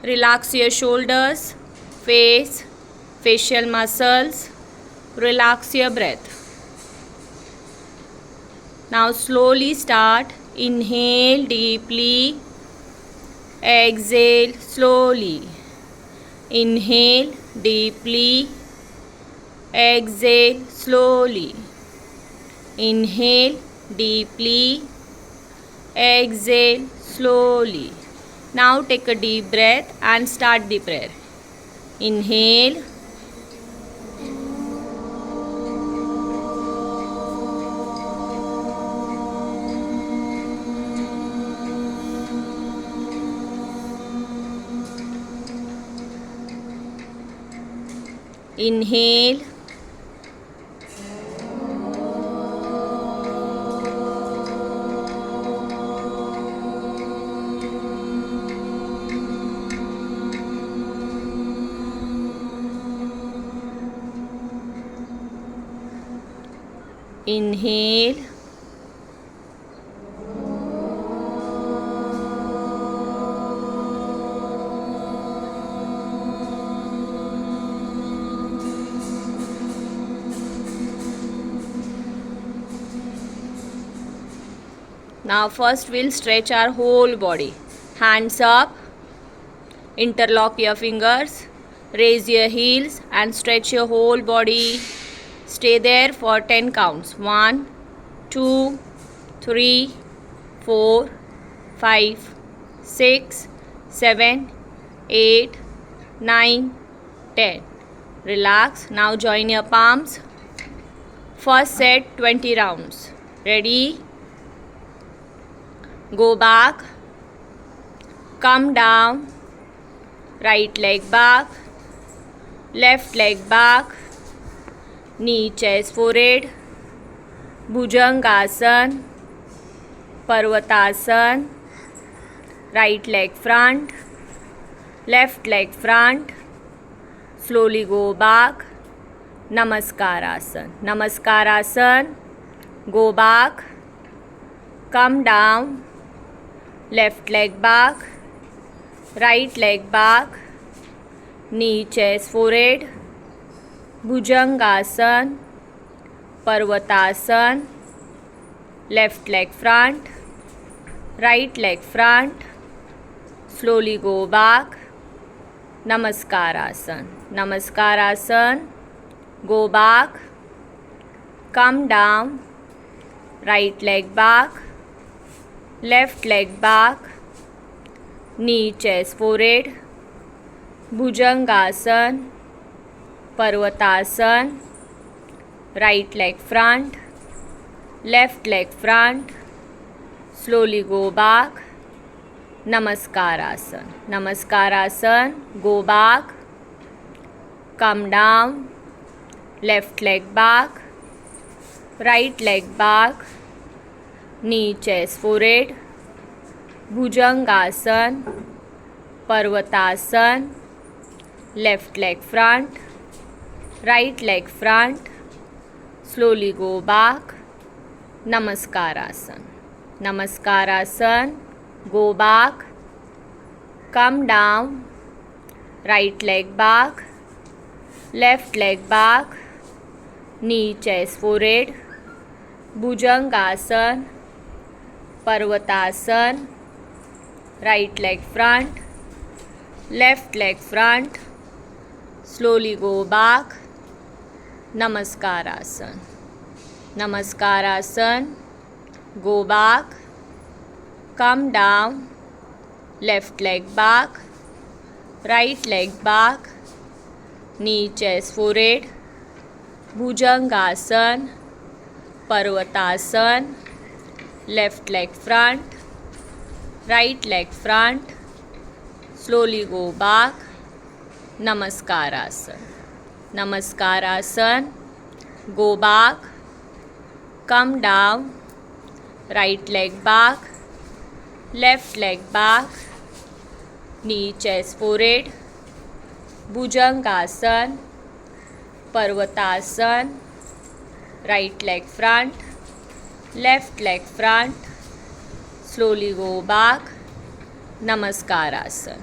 Relax your shoulders, face, facial muscles. Relax your breath. Now slowly start. Inhale deeply. Exhale slowly. Inhale deeply. Exhale slowly. Inhale deeply. Exhale slowly. Now take a deep breath and start the prayer. Inhale. Inhale. Inhale. Now first we'll stretch our whole body. Hands up. Interlock your fingers. Raise your heels and stretch your whole body. Stay there for 10 counts. 1, 2, 3, 4, 5, 6, 7, 8, 9, 10. Relax. Now join your palms. First set 20 rounds. Ready? Go back. Come down. Right leg back. Left leg back. Knee, chest, forehead. Bhujangasana. Parvatasana. Right leg front. Left leg front. Slowly go back. Namaskarasana. Namaskarasana. Go back. Come down. Left leg back. Right leg back. Knee, chest, forehead. Bhujangasana. Parvatasana. Left leg front. Right leg front. Slowly go back. Namaskarasana. Namaskarasana. Go back. Come down. Right leg back. Left leg back. Knee, chest, forehead. Bhujangasana. Parvatasana. Right leg front. Left leg front. Slowly go back. Namaskarasana. Namaskarasana. Go back. Come down. Left leg back. Right leg back. Knee, chest, forehead. Bhujangasana. Parvatasana. Left leg front. Right leg front. Slowly go back. Namaskarasana. Namaskarasana. Go back. Come down. Right leg back. Left leg back. Knee, chest, forehead. Bhujangasana. Parvatasana. Right leg front. Left leg front. Slowly go back. Namaskarasana. Namaskarasana. Go back. Come down. Left leg back. Right leg back. Knee, chest, forehead. Bhujangasana. Parvatasana. Left leg front. Right leg front. Slowly go back. Namaskarasana. Namaskarasana. Go back. Come down. Right leg back. Left leg back. Knee, chest, forehead. Bhujangasana. Parvatasana. Right leg front. Left leg front. Slowly go back. Namaskarasana.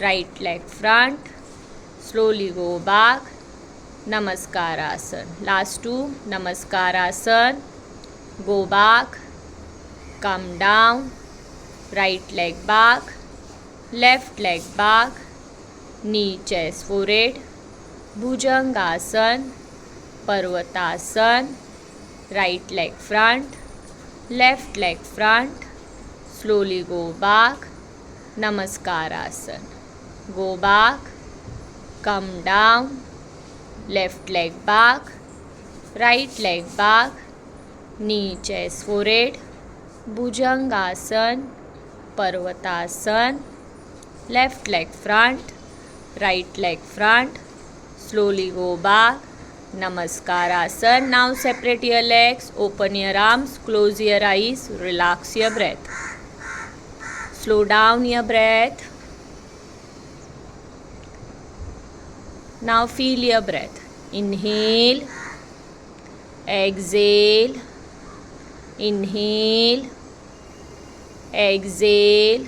right leg front, slowly go back, Namaskarasan. Last two, Namaskarasan, go back, come down, right leg back, left leg back, knee, chest, forehead, Bhujangasan, Parvatasan, right leg front, left leg front, slowly go back, Namaskarasan. Go back, come down, left leg back, right leg back, knee, chest, forehead, Bhujangasan, Parvatasana. Left leg front, right leg front. Slowly go back. Namaskarasana. Now separate your legs, open your arms, close your eyes, relax your breath. Slow down your breath. Now feel your breath. Inhale, exhale, inhale, exhale,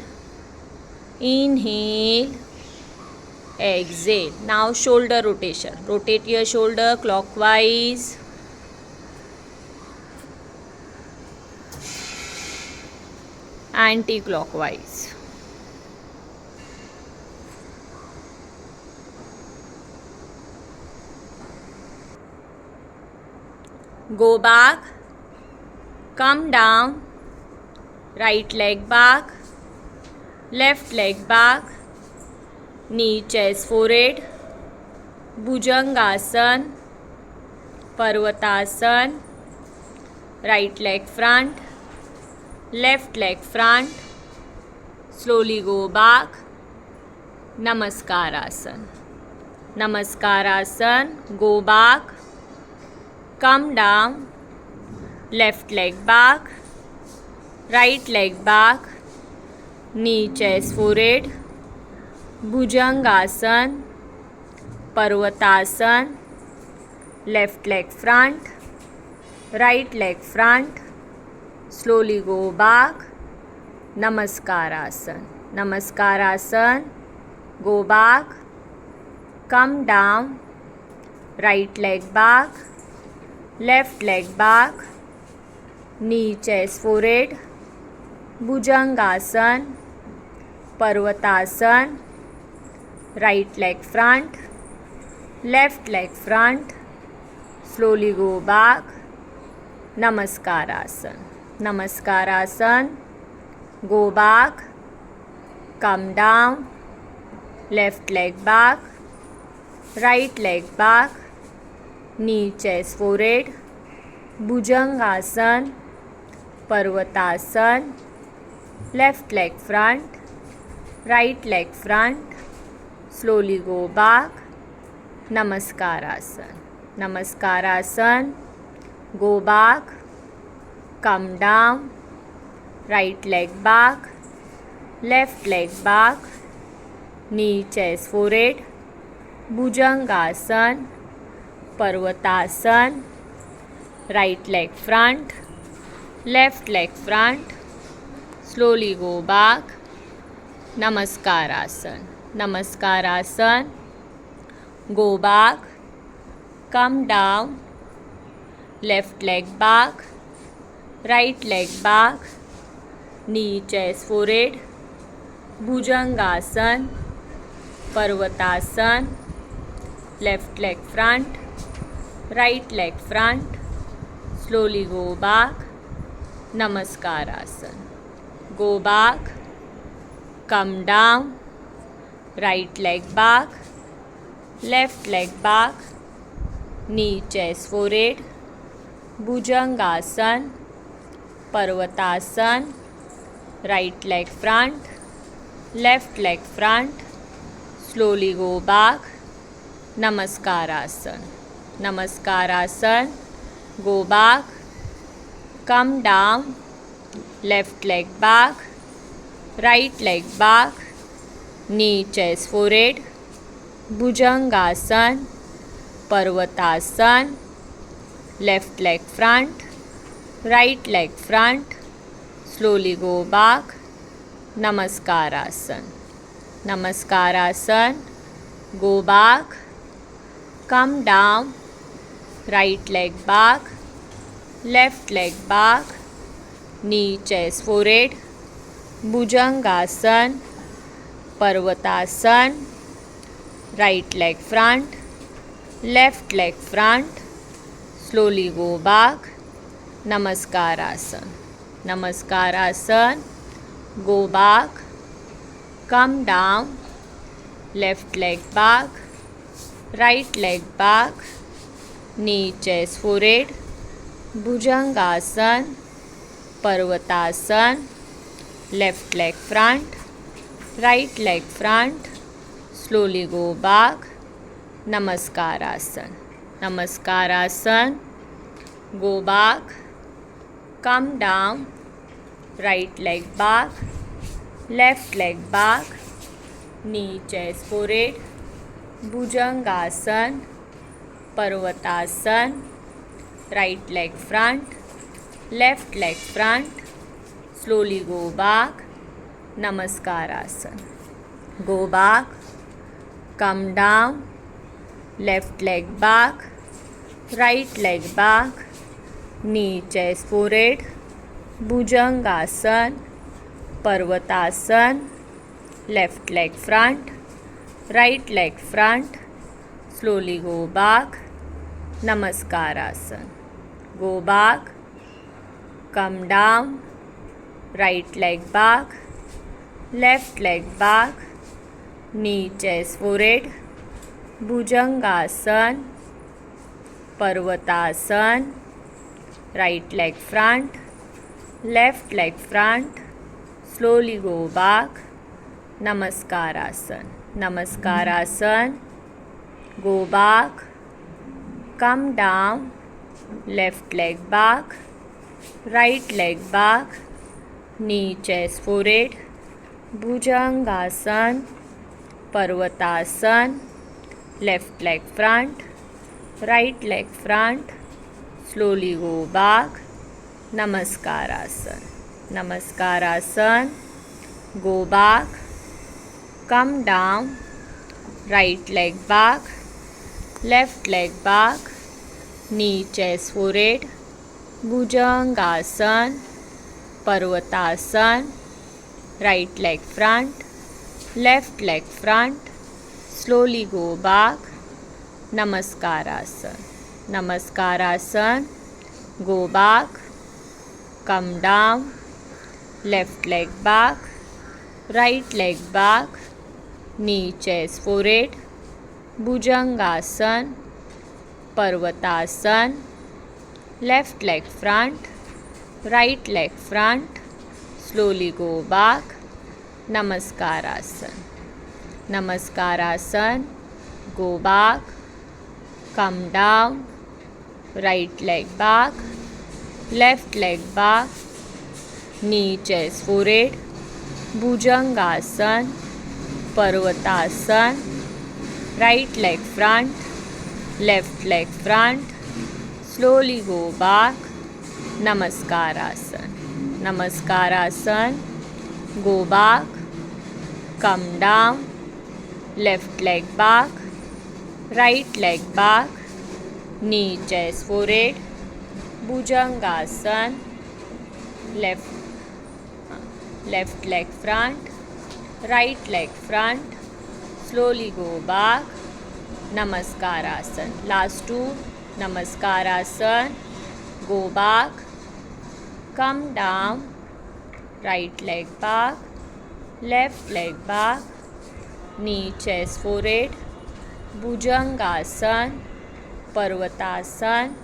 inhale, exhale. Now shoulder rotation. Rotate your shoulder clockwise, anti-clockwise. Go back, come down, right leg back, left leg back, knee, chest, forehead, Bhujangasana, Parvatasana, right leg front, left leg front, slowly go back, Namaskarasana. Namaskarasana, go back, come down, left leg back, right leg back, knee, chest, forehead, Bhujangasana, Parvatasana, left leg front, right leg front, slowly go back, Namaskarasana. Namaskarasana, go back, come down, right leg back, left leg back, knee, chest, forehead, Bhujangasana, Parvatasana, right leg front, left leg front, slowly go back, Namaskarasana. Namaskarasana, go back, come down, left leg back, right leg back, knee, chest, forehead, Bhujangasana, Parvatasana, left leg front, right leg front, slowly go back, Namaskarasana. Namaskarasana, go back, come down, right leg back, left leg back, knee, chest, forehead, Bhujangasana, Parvatasana, right leg front, left leg front, slowly go back, Namaskarasana. Namaskarasana, go back, come down, left leg back, right leg back, knee, chest, forehead, Bhujangasana, Parvatasana, left leg front, right leg front, slowly go back, Namaskarasana. Go back, come down, right leg back, left leg back, knee, chest, forehead, Bhujangasana, Parvatasana, right leg front, left leg front, slowly go back, Namaskarasana. Namaskarasana, go back, come down, left leg back, right leg back, knee, chest, forehead, Bhujangasana, Parvatasana, left leg front, right leg front, slowly go back, Namaskarasana. Namaskarasana, go back, come down, right leg back, left leg back, knee, chest, forehead, Bhujangasana, Parvatasana, right leg front, left leg front, slowly go back, Namaskarasana. Namaskarasana, go back, come down, left leg back, right leg back, knee, chest, forehead, Bhujangasana, Parvatasana, left leg front, right leg front, slowly go back, Namaskarasana. Namaskarasana, go back, come down, right leg back, left leg back, knee, chest, forehead, Bhujangasana, Parvatasana, right leg front, left leg front, slowly go back, Namaskarasana. Go back, come down, left leg back, right leg back, knee, chest, forehead, Bhujangasana, Parvatasana, left leg front, right leg front, slowly go back, Namaskarasana. Go back, come down, right leg back, left leg back, knee, chest, forehead, Bhujangasana, Parvatasana, right leg front, left leg front, slowly go back, Namaskarasana. Namaskarasana, go back, come down, left leg back, right leg back, knee, chest, forehead, Bhujangasana, Parvatasana, left leg front, right leg front, slowly go back, Namaskarasana. Namaskarasana, go back, come down, right leg back, left leg back, knee, chest, forehead, Bhujangasana, Parvatasana, right leg front, left leg front, slowly go back, Namaskarasana. Namaskarasana, go back, come down, left leg back, right leg back, knee, chest, forehead, Bhujangasana, Parvatasana, left leg front, right leg front, slowly go back, Namaskarasana. Namaskarasana, go back, come down, right leg back, left leg back, knee, chest, forehead, Bhujangasana, Parvatasana, right leg front, left leg front, slowly go back, Namaskarasana. Namaskarasana, go back, come down, left leg back, right leg back, knee, chest, forehead, Bhujangasana, left leg front, right leg front, slowly go back, Namaskarasana. Last two, Namaskarasana, go back, come down, right leg back, left leg back, knee, chest, forehead, Bhujangasana, Parvatasana,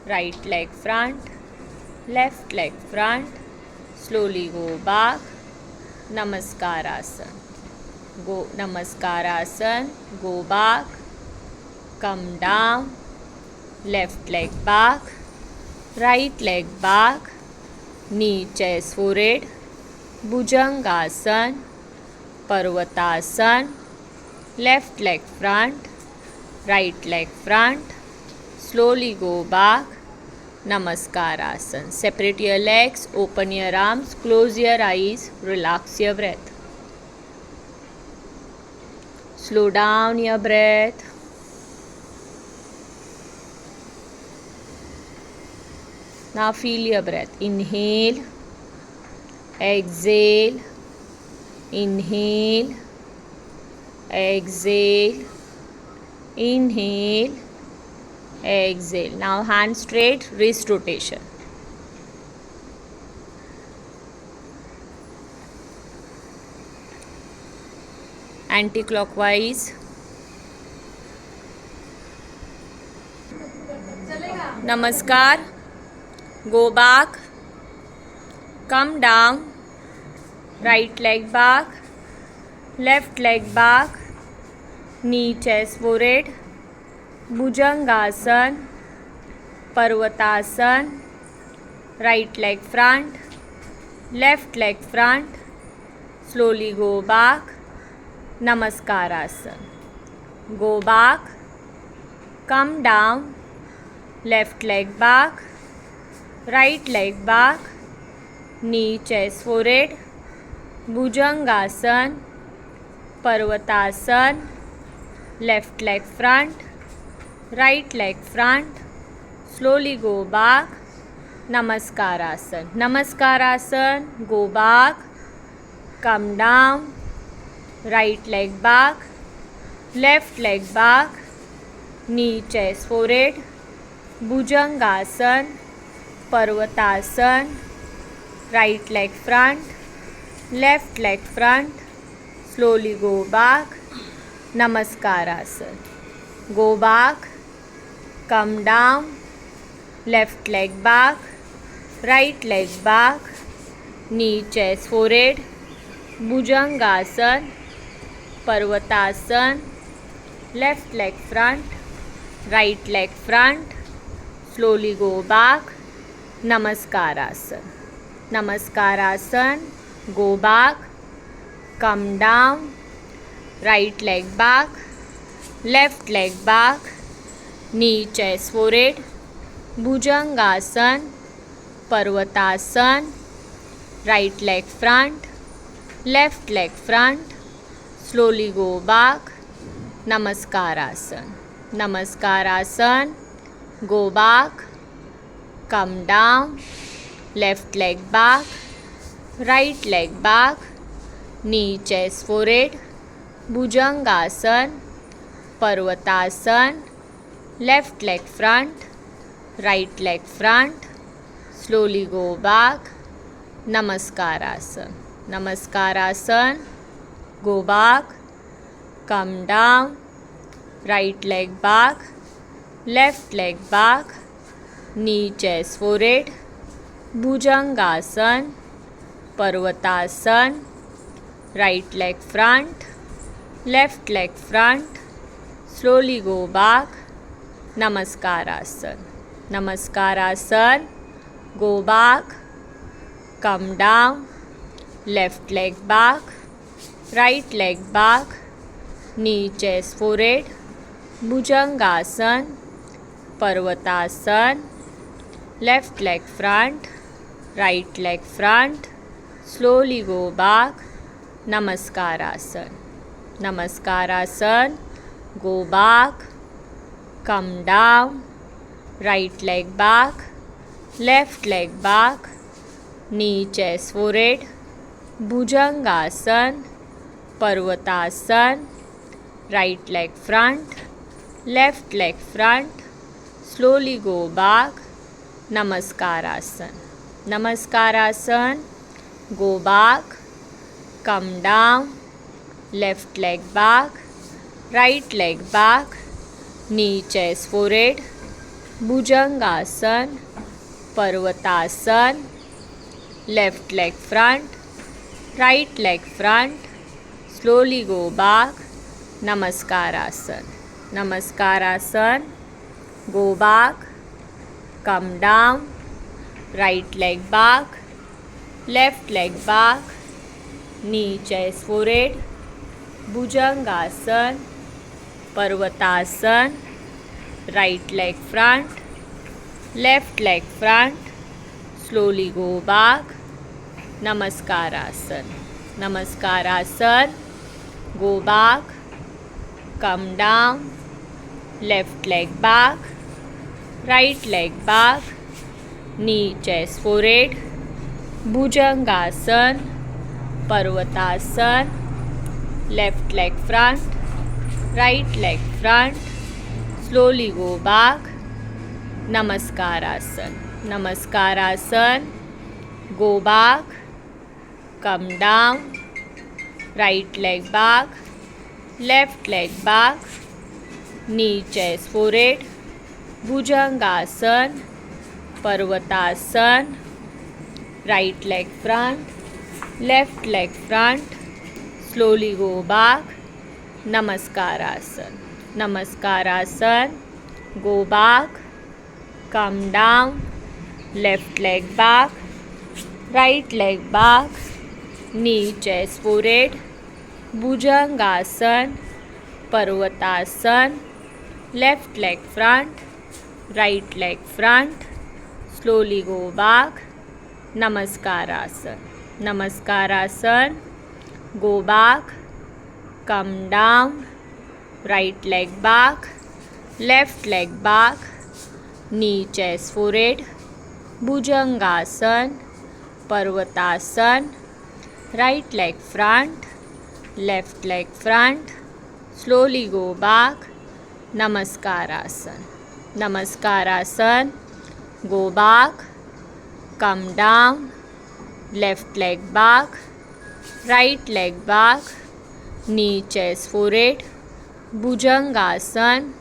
right leg front, left leg front, slowly go back, Namaskarasana. Go Namaskarasana, go back, come down, left leg back, right leg back, knee, chest, forehead, Bhujangasana, Parvatasana, left leg front, right leg front, slowly go back, Namaskarasana. Separate your legs, open your arms, close your eyes, relax your breath. Slow down your breath. Now feel your breath. Inhale, exhale, inhale, exhale, inhale, exhale. Now hands straight, wrist rotation. Anti-clockwise. Namaskar. Go back, come down, right leg back, left leg back, knee, chest, forehead, Bhujangasana, Parvatasana, right leg front, left leg front, slowly go back, Namaskarasana. Go back, come down, left leg back, right leg back, knee, chest, forehead, Bhujangasana, Parvatasana, left leg front, right leg front, slowly go back, Namaskarasana. Namaskarasana, go back, come down, right leg back, left leg back, knee, chest, forehead, Bhujangasana, Parvatasana, right leg front, left leg front, slowly go back, Namaskarasana. Go back, come down, left leg back, right leg back, knee, chest, forehead, Bhujangasana, Parvatasana, left leg front, right leg front, slowly go back, Namaskarasana. Namaskarasana, go back, come down, right leg back, left leg back, knee, chest, forehead, Bhujangasana, Parvatasana, right leg front, left leg front, slowly go back, Namaskarasana. Namaskarasana, go back, come down, left leg back, right leg back, knee, chest, forehead, Bhujangasana, Parvatasana, left leg front, right leg front, slowly go back, Namaskarasana. Namaskarasana, go back, come down, right leg back, left leg back, knee, chest, forehead, Bhujangasana, Parvatasana, right leg front, left leg front, slowly go back, Namaskarasana. Namaskarasana, go back, come down, left leg back, right leg back, knee, chest, forehead, Bhujangasana, Parvatasana, left leg front, right leg front, slowly go back, Namaskarasana. Namaskarasana, go back, come down, right leg back, left leg back, knee, chest, forehead, Bhujangasana, Parvatasana, right leg front, left leg front, slowly go back, Namaskarasana. Namaskarasana, go back, come down, left leg back, right leg back, knee, chest, forehead, Bhujangasana, Parvatasana, left leg front, right leg front, slowly go back, Namaskarasana. Namaskarasana, go back, come down, right leg back, left leg back, knee, chest, forehead, Bhujangasana, Parvatasana, right leg front, left leg front, slowly go back, Namaskarasana. Namaskarasana, go back, come down, left leg back, right leg back, knee, chest, forehead, Bhujangasana, Parvatasana, left leg front, right leg front, slowly go back, Namaskarasana. Namaskarasana, go back, come down, right leg back, left leg back, knee, chest, forehead, Bhujangasana, Parvatasana, right leg front, left leg front, slowly go back, Namaskarasana. Namaskarasana, go back, come down, left leg back, right leg back, knee, chest, forehead, Bhujangasana, Parvatasana, left leg front, right leg front, slowly go back, Namaskarasana. Namaskarasana, go back, come down, right leg back, left leg back, knee, chest, forehead, Bhujangasana, Parvatasana, right leg front, left leg front, slowly go back, Namaskarasana. Namaskarasana, go back, come down, left leg back, right leg back, knee, chest, forehead, Bhujangasana,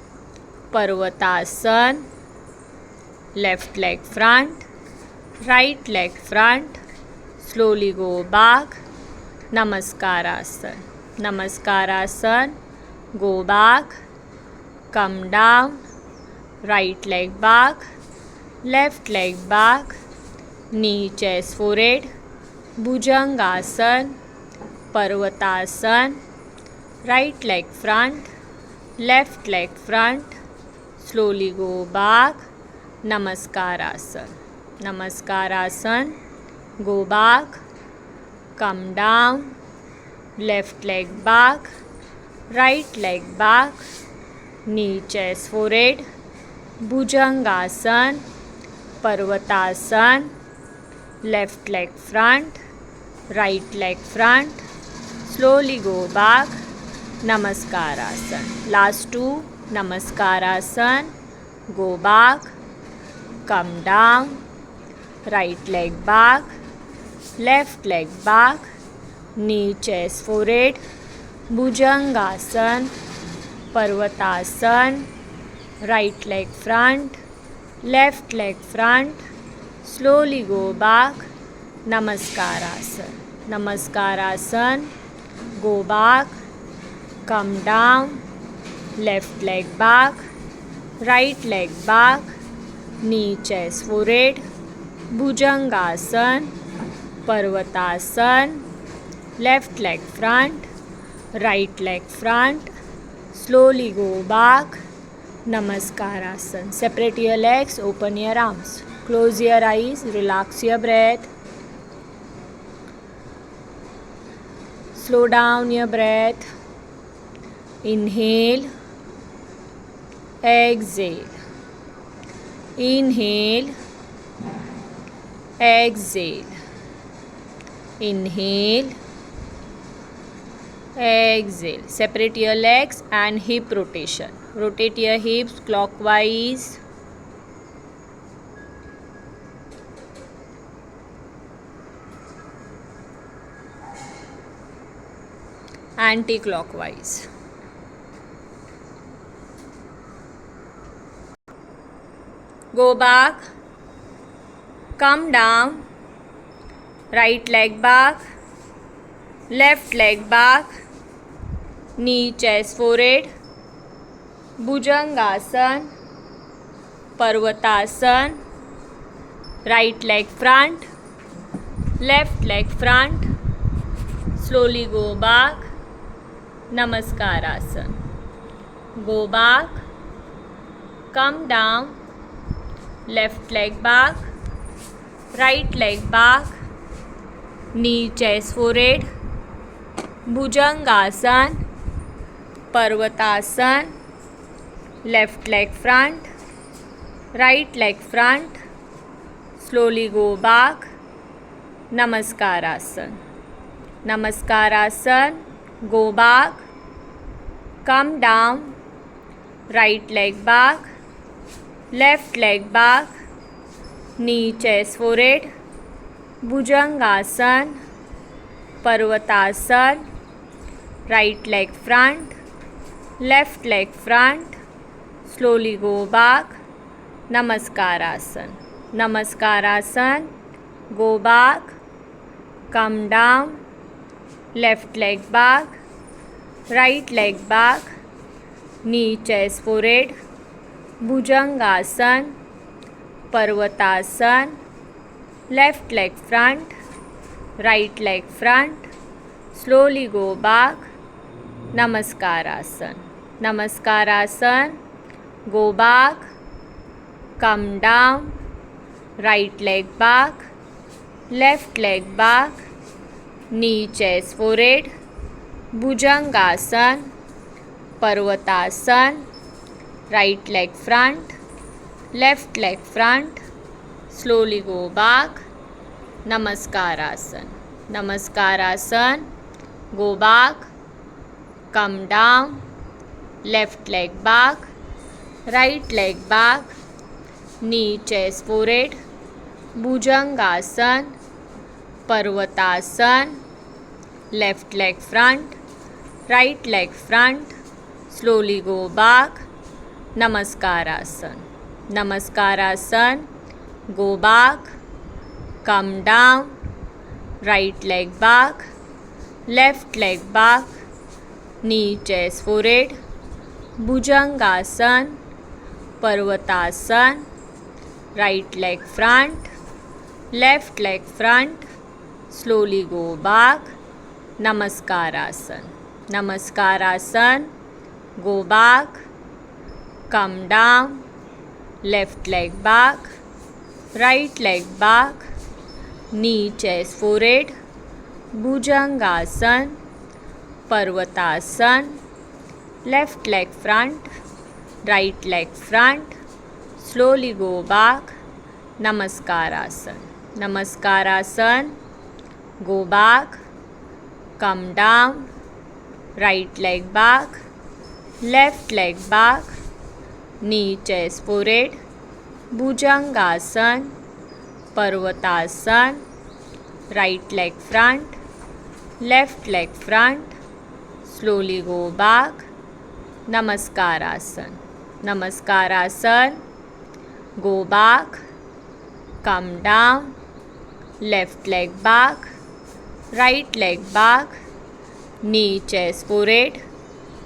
Parvatasana, left leg front, right leg front, slowly go back, Namaskarasana. Namaskarasana, go back, come down, right leg back, left leg back, knee, chest, forehead, Bhujangasana, Parvatasana, right leg front, left leg front, slowly go back, Namaskarasana. Namaskarasana, go back, come down, left leg back, right leg back, knee, chest, forehead, Bhujangasana, Parvatasana, left leg front, right leg front, slowly go back, Namaskarasana. Last two, Namaskarasana, go back, come down, right leg back, left leg back, knee, chest, forehead, Bhujangasana, Parvatasana, right leg front, left leg front, slowly go back, Namaskarasana. Namaskarasana, go back, come down, left leg back, right leg back, knee, chest, forehead, Bhujangasana, Parvatasana, left leg front, right leg front, slowly go back, Namaskarasana. Separate your legs, open your arms, close your eyes, relax your breath. Slow down your breath. Inhale, exhale. Inhale, exhale. Inhale, exhale. Separate your legs and hip rotation. Rotate your hips clockwise. Anti-clockwise. Go back, come down, right leg back, left leg back, knee, chest, forehead, Bhujangasana, Parvatasana, right leg front, left leg front, slowly go back, Namaskarasana. Go back, come down, left leg back, right leg back, knee, chest, forehead, Bhujangasana, Parvatasana, left leg front, right leg front, slowly go back, Namaskarasana. Namaskarasana, go back, come down, right leg back, left leg back, knee, chest, forehead, Bhujangasana, Parvatasana, right leg front, left leg front, slowly go back, Namaskarasana. Namaskarasana, go back, come down, left leg back, right leg back, knee, chest, forehead, Bhujangasana, Parvatasana, left leg front, right leg front, slowly go back, Namaskarasana. Namaskarasana, go back, come down, right leg back, left leg back, knee, chest, forehead, Bhujangasana, Parvatasana, right leg front, left leg front, slowly go back, Namaskarasana. Namaskarasana, go back, come down, left leg back, right leg back, knee, chest, forehead, Bhujangasana, Parvatasana, left leg front, right leg front, slowly go back, Namaskarasana. Namaskarasana, go back, come down, right leg back, left leg back, knee, chest, forehead, Bhujangasana, Parvatasana, right leg front, left leg front, slowly go back, Namaskarasana. Namaskarasana, go back, come down, left leg back, right leg back, knee, chest, forehead, Bhujangasana, Parvatasana, left leg front, right leg front, slowly go back, Namaskarasana. Namaskarasana, go back, come down, right leg back, left leg back, knee, chest, forehead, Bhujangasana, Parvatasana, right leg front, left leg front, slowly go back, Namaskarasana. Namaskarasana, go back, come down, left leg back, right leg back, knee, chest, forehead,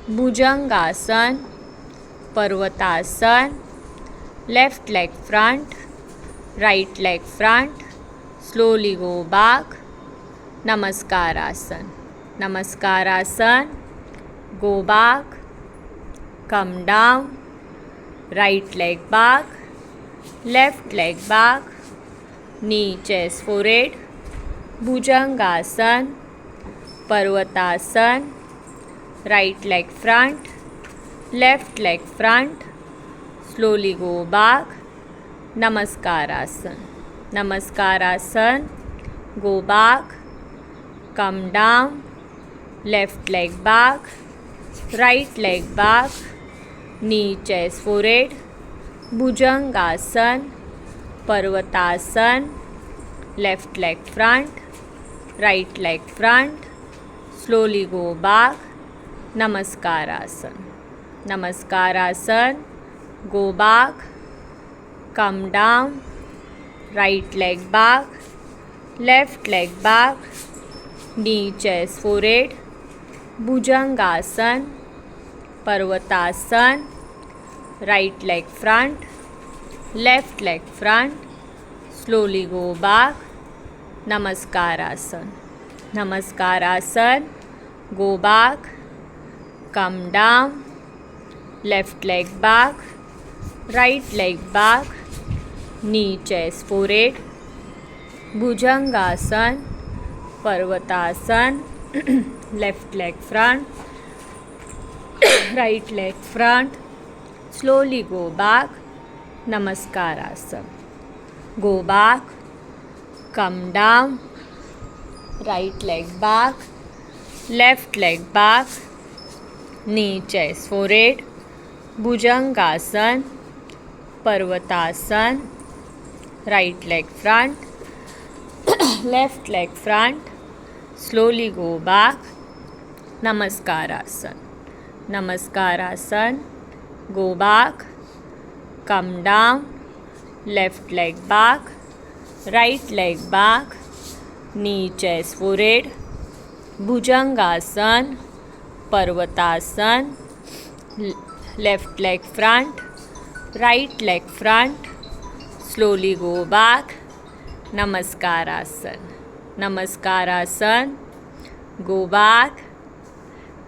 Bhujangasana, Parvatasana, left leg front, right leg front, slowly go back, Namaskarasana. Namaskarasana, go back, come down, right leg back, left leg back, knee, chest, forehead, Bhujangasana, Parvatasana, right leg front, left leg front, slowly go back, Namaskarasana. Namaskarasana, go back, come down, left leg back, right leg back, knee, chest, forehead, Bhujangasana, Parvatasana, left leg front, right leg front, slowly go back, Namaskarasana. Namaskarasana, go back, come down, right leg back, left leg back, knee, chest, forehead, Bhujangasana, Parvatasana, right leg front, left leg front, slowly go back, Namaskarasana. Namaskarasana, go back, come down, left leg back, right leg back, knee, chest, forehead, Bhujangasana, Parvatasana, left leg front, right leg front, slowly go back, Namaskarasana. Go back, come down, right leg back, left leg back, knee, chest, forehead, Bhujangasana, Parvatasana, right leg front, left leg front, slowly go back, Namaskarasana. Namaskarasana, go back, come down, left leg back, right leg back, knee chest forehead, Bhujangasana, Parvatasana, left leg front, right leg front, slowly go back, Namaskarasana, Namaskarasana, go back,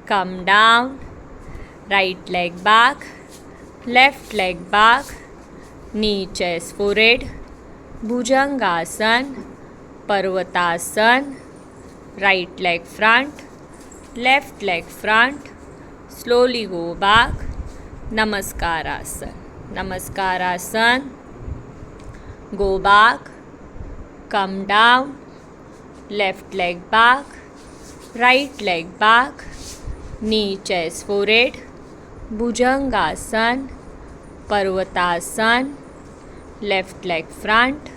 come down, right leg back, left leg back, knee chest forehead, Bhujangasana, Parvatasana, right leg front, left leg front, slowly go back, Namaskarasana, Namaskarasana, go back, come down, left leg back, right leg back, knee chest forehead, Bhujangasana, Parvatasana, left leg front,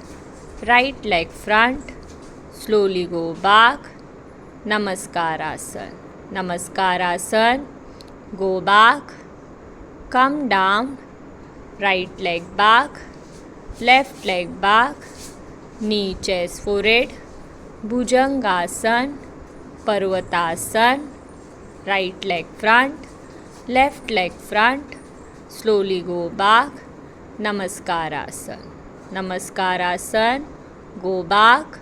right leg front, slowly go back, Namaskarasana, Namaskarasana, go back, come down, right leg back, left leg back, knee chest forehead, Bhujangasana, Parvatasana, right leg front, left leg front, slowly go back, Namaskarasana, Namaskarasana, go back,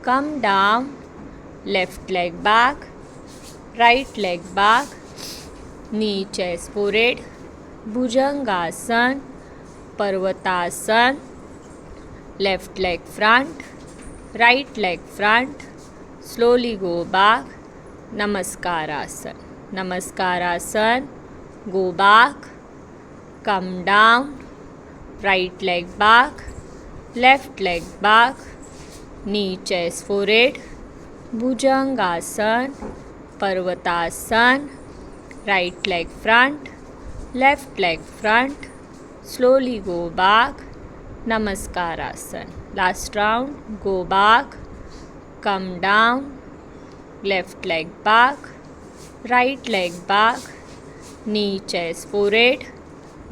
come down, left leg back, right leg back, knee chest forehead, Bhujangasana, Parvatasana, left leg front, right leg front, slowly go back, Namaskarasana, Namaskarasana, go back, come down, right leg back, left leg back, knee chest forehead, Bhujangasana, Parvatasana, right leg front, left leg front, slowly go back, Namaskarasana. Last round, go back, come down, left leg back, right leg back, knee chest forehead,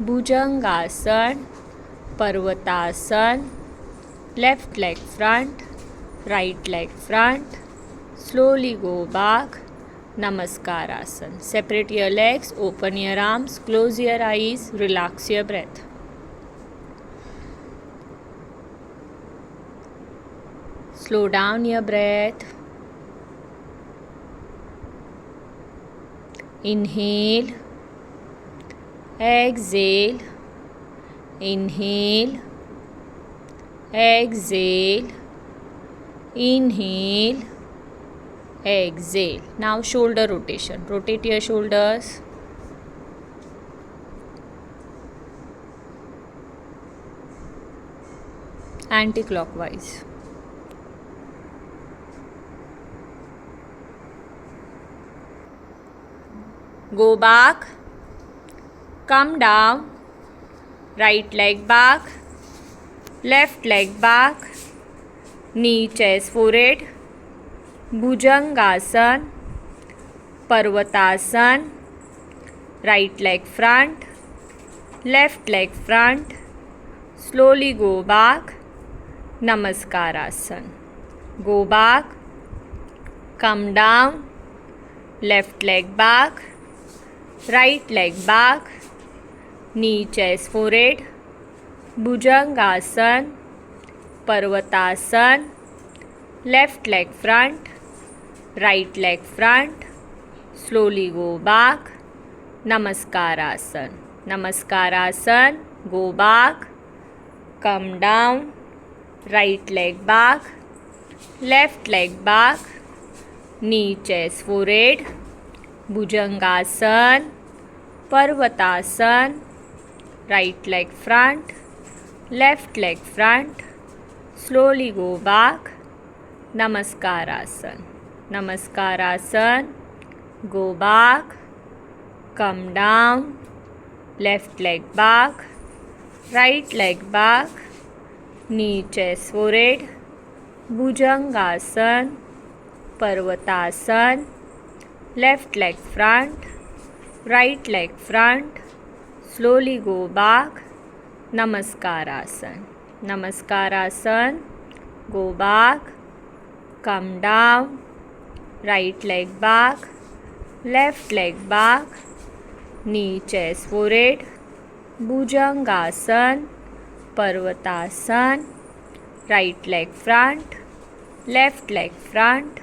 Bhujangasana, Parvatasana, left leg front, right leg front, slowly go back, Namaskarasana. Separate your legs, open your arms, close your eyes, relax your breath. Slow down your breath. Inhale, exhale, inhale, exhale, inhale, exhale. Now shoulder rotation. Rotate your shoulders. Anti-clockwise. Go back, come down, right leg back, left leg back, knee chest forehead, Bhujangasana, Parvatasana, right leg front, left leg front, slowly go back, Namaskarasana. Go back, come down, left leg back, right leg back, knee chest forehead, Bhujangasana, Parvatasana, left leg front, right leg front, slowly go back, Namaskarasana. Namaskarasana, go back, come down, right leg back, left leg back, knee chest forehead, Bhujangasana, Parvatasana, right leg front, left leg front, slowly go back, Namaskarasana. Namaskarasana, go back, come down, left leg back, right leg back, knee chest forehead, Bhujangasana, Parvatasana, left leg front, right leg front, slowly go back, Namaskarasana. Namaskarasana, go back, come down, right leg back, left leg back, knee, chest, forehead, Bhujangasana, Parvatasana, right leg front, left leg front,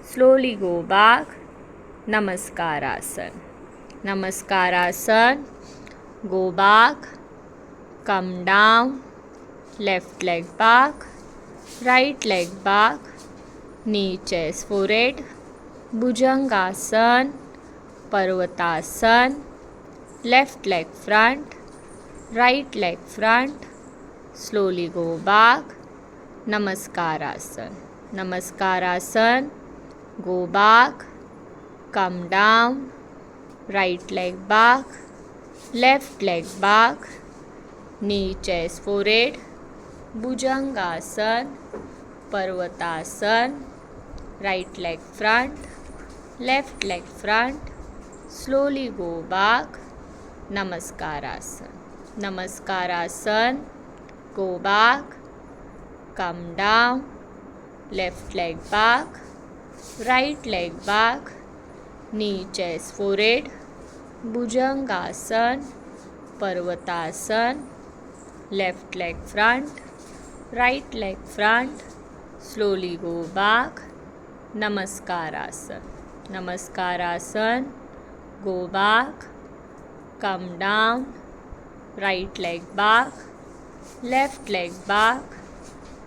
slowly go back, Namaskarasana. Namaskarasana, go back, come down, left leg back, right leg back, knee, chest, forehead, Bhujangasana, Parvatasana, left leg front, right leg front, slowly go back, Namaskarasana. Namaskarasana, go back, come down, right leg back, left leg back, knee, chest, forehead, Bhujangasana, Parvatasana, right leg front, left leg front, slowly go back, Namaskarasana. Namaskarasana, go back, come down, left leg back, right leg back, knee, chest, forehead, Bhujangasana, Parvatasana, left leg front, right leg front, slowly go back, Namaskarasana. Namaskarasana, go back, come down, right leg back, left leg back,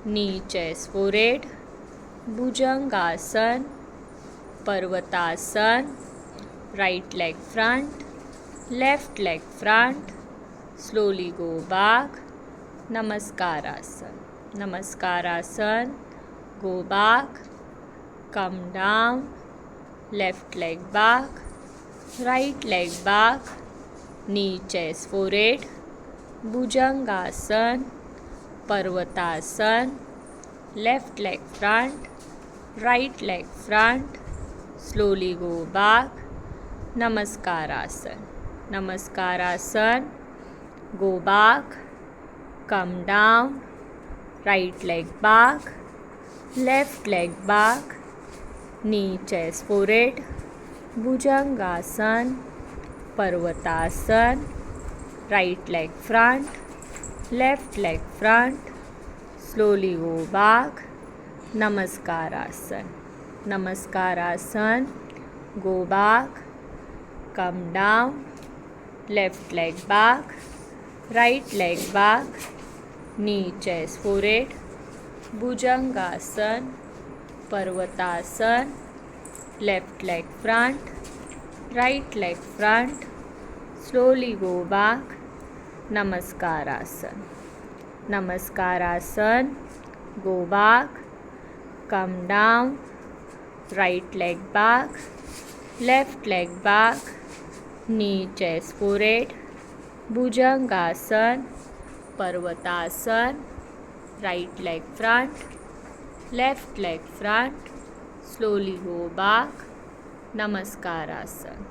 knee, chest, forehead, Bhujangasana, Parvatasana, right leg front, left leg front, slowly go back, Namaskarasana. Namaskarasana, go back, come down, left leg back, right leg back, knee, chest, forehead, Bhujangasana, Parvatasana, left leg front, right leg front, slowly go back, Namaskarasana. Namaskarasana, go back, come down, right leg back, left leg back, knee, chest, forehead, Bhujangasana, Parvatasana, right leg front, left leg front, slowly go back, Namaskarasana. Namaskarasana, go back, come down, left leg back, right leg back, knee, chest, forehead, Bhujangasana, Parvatasana, left leg front, right leg front, slowly go back, Namaskarasana. Namaskarasana, go back, come down, right leg back, left leg back, knee, chest, forehead, Bhujangasana, Parvatasana, right leg front, left leg front, slowly go back, Namaskarasana.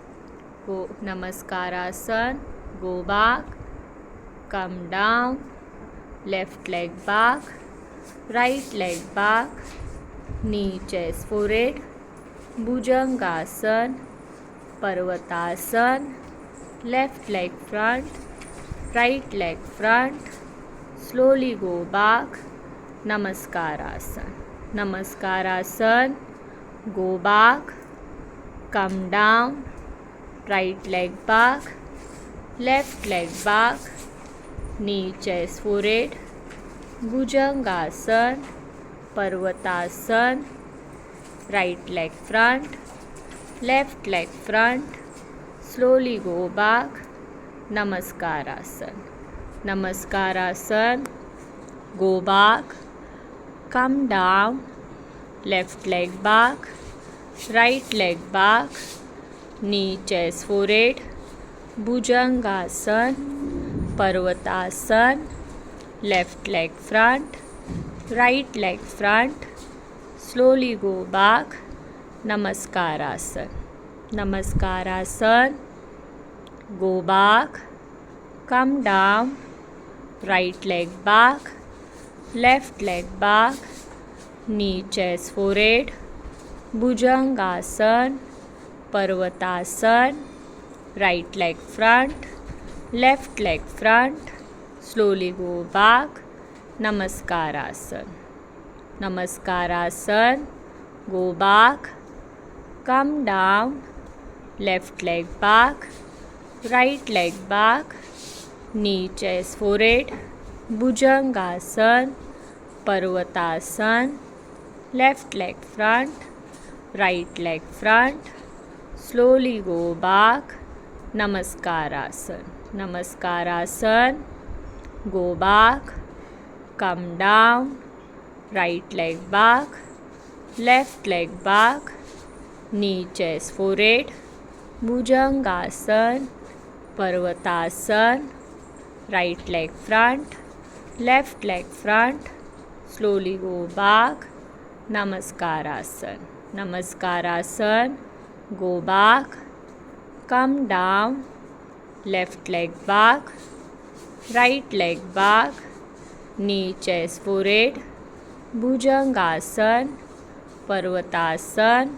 Namaskarasana, go back, come down, left leg back, right leg back, knee, chest, forehead, Bhujangasana, Parvatasana, left leg front, right leg front, slowly go back, Namaskarasana. Namaskarasana, go back, come down, right leg back, left leg back, knee, chest, forehead, Bhujangasana, Parvatasana, right leg front, left leg front, slowly go back, Namaskarasana. Namaskarasana, go back, come down, left leg back, right leg back, knee, chest, forehead, Bhujangasana, Parvatasana, left leg front, right leg front, slowly go back, Namaskarasana. Namaskarasana, go back, come down, right leg back, left leg back, knee, chest, forehead, Bhujangasana, Parvatasana, right leg front, left leg front, slowly go back, Namaskarasana. Namaskarasana, go back, come down, left leg back, right leg back, knee, chest, forehead, Bhujangasana, Parvatasana, left leg front, right leg front, slowly go back, Namaskarasana. Namaskarasana, go back, come down, right leg back, left leg back, knee, chest, forehead, Bhujangasana, Parvatasana, right leg front, left leg front, slowly go back, Namaskarasana. Namaskarasana, go back, come down, left leg back, right leg back, knee, chest, forehead, Bhujangasana, Parvatasana,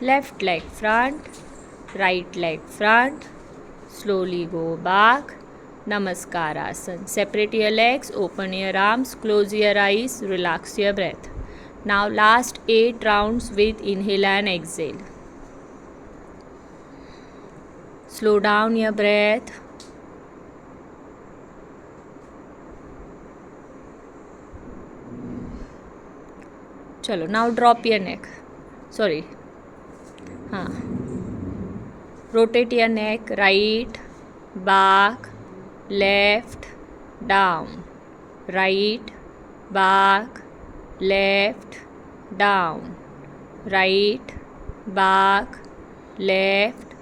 left leg front, right leg front, slowly go back, Namaskarasana. Separate your legs, open your arms, close your eyes, relax your breath. Now last 8 rounds with inhale and exhale. Slow down your breath. Chalo, now drop your neck. Sorry. Rotate your neck, right, back, left, down, right, back, left, down, right, back, left,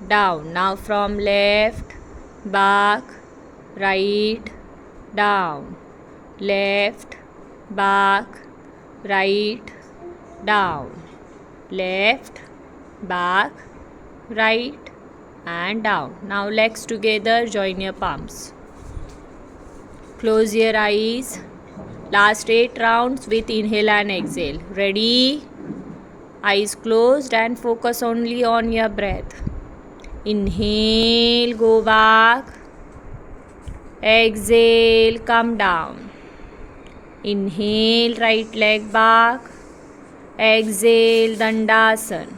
down. Now from left, back, right, down, left, back, right, down, left, back, right and down. Now legs together, join your palms. Close your eyes. Last 8 rounds with inhale and exhale. Ready? Eyes closed and focus only on your breath. Inhale, go back. Exhale, come down. Inhale, right leg back. Exhale, Dandasana.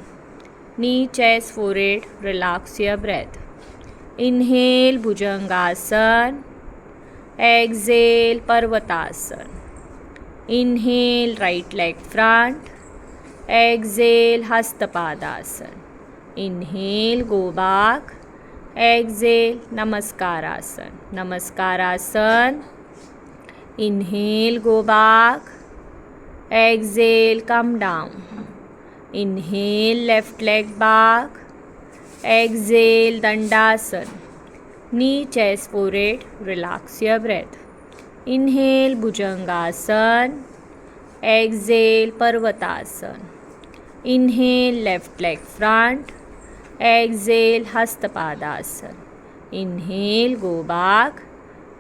Knee, chest, forehead, relax your breath. Inhale, Bhujangasana. Exhale, Parvatasana. Inhale, right leg front. Exhale, Hastapadasana. Inhale, go back. Exhale, Namaskarasana. Namaskarasana. Inhale, go back. Exhale, come down. Inhale, left leg back. Exhale, Dandasana. Knee, chest, forehead, relax your breath. Inhale, Bhujangasana. Exhale, Parvatasana. Inhale, left leg front. Exhale, Hastapadasana. Inhale, go back.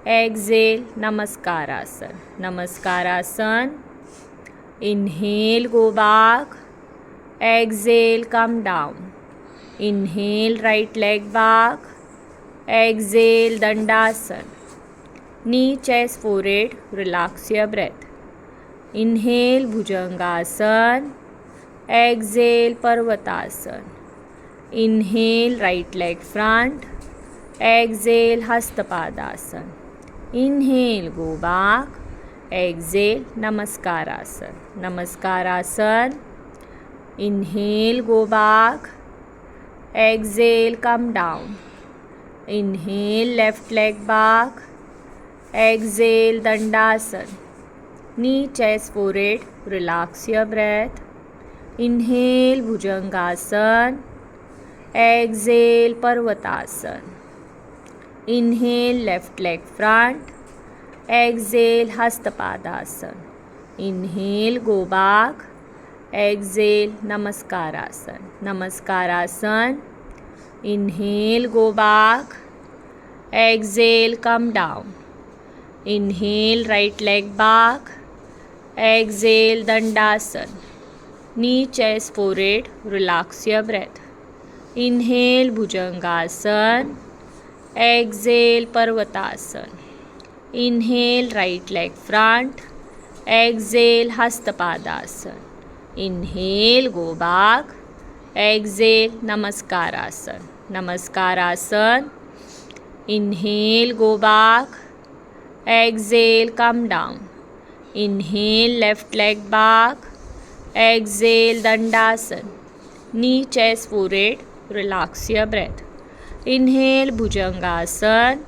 Exhale, Namaskarasana. Namaskarasana. Inhale, go back. Exhale, come down. Inhale, right leg back. Exhale, Dandasana. Knee, chest, forehead, relax your breath. Inhale, Bhujangasana. Exhale, Parvatasana. Inhale, right leg front. Exhale, Hastapadasana. Inhale, go back. Exhale, Namaskarasana. Namaskarasana. Inhale, go back. Exhale, come down. Inhale, left leg back. Exhale, Dandasana. Knee, chest, forehead, relax your breath. Inhale, Bhujangasana. Exhale, Parvatasana. Inhale, left leg front. Exhale, Hastapadasana. Inhale, go back. Exhale, Namaskarasana. Namaskarasana. Inhale, go back. Exhale, come down. Inhale, right leg back. Exhale, Dandasana. Knee, chest, forehead. Relax your breath. Inhale, Bhujangasana. Exhale, Parvatasana. Inhale, right leg front. Exhale, Hastapadasana. Inhale, go back. Exhale, Namaskarasana. Namaskarasana. Inhale, go back. Exhale, come down. Inhale, left leg back. Exhale, Dandasana. Knee, chest, forehead. Relax your breath. Inhale, Bhujangasana.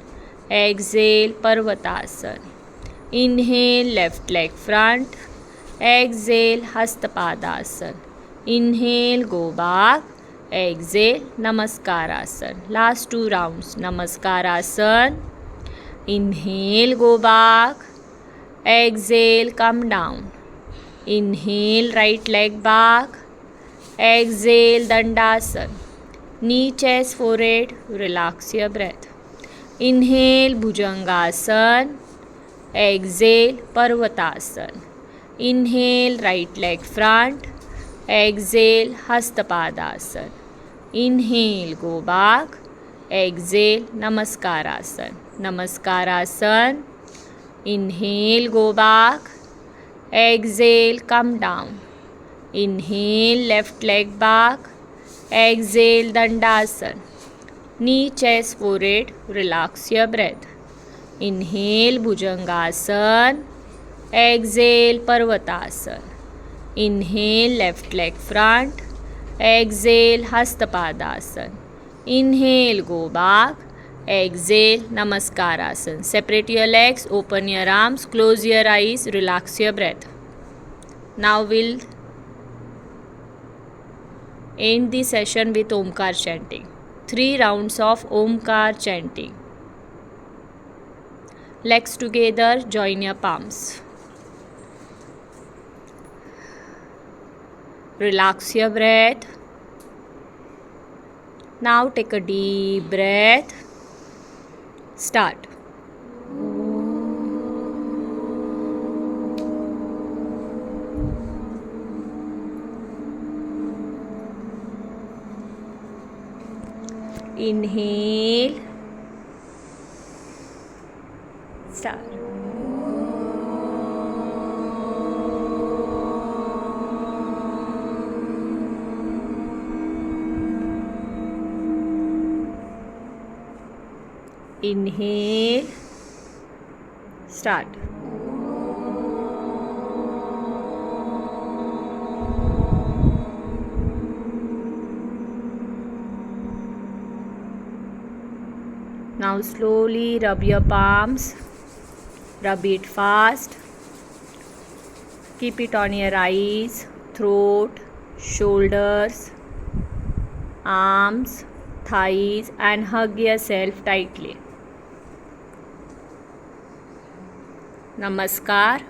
Exhale, Parvatasana. Inhale, left leg front. Exhale, Hastapadasana. Inhale, go back. Exhale, Namaskarasana. Last 2 rounds. Namaskarasana. Inhale, go back. Exhale, come down. Inhale, right leg back. Exhale, Dandasana. Knee, chest, forehead. Relax your breath. Inhale, Bhujangasana. Exhale, Parvatasana. Inhale, right leg front. Exhale, Hastapadasana. Inhale, go back. Exhale, Namaskarasana. Namaskarasana. Inhale, go back. Exhale, come down. Inhale, left leg back. Exhale, Dandasana. Knee, chest, forehead. Relax your breath. Inhale, Bhujangasana. Exhale, Parvatasana. Inhale, left leg front. Exhale, Hastapadasana. Inhale, go back. Exhale, Namaskarasana. Separate your legs, open your arms, close your eyes, relax your breath. Now we'll end the session with Omkar chanting. 3 rounds of Omkar chanting. Legs together, join your palms. Relax your breath. Now take a deep breath. Start. Inhale. Start. Inhale. Start. Now slowly rub your palms. Rub it fast. Keep it on your eyes, throat, shoulders, arms, thighs, and hug yourself tightly. Namaskar.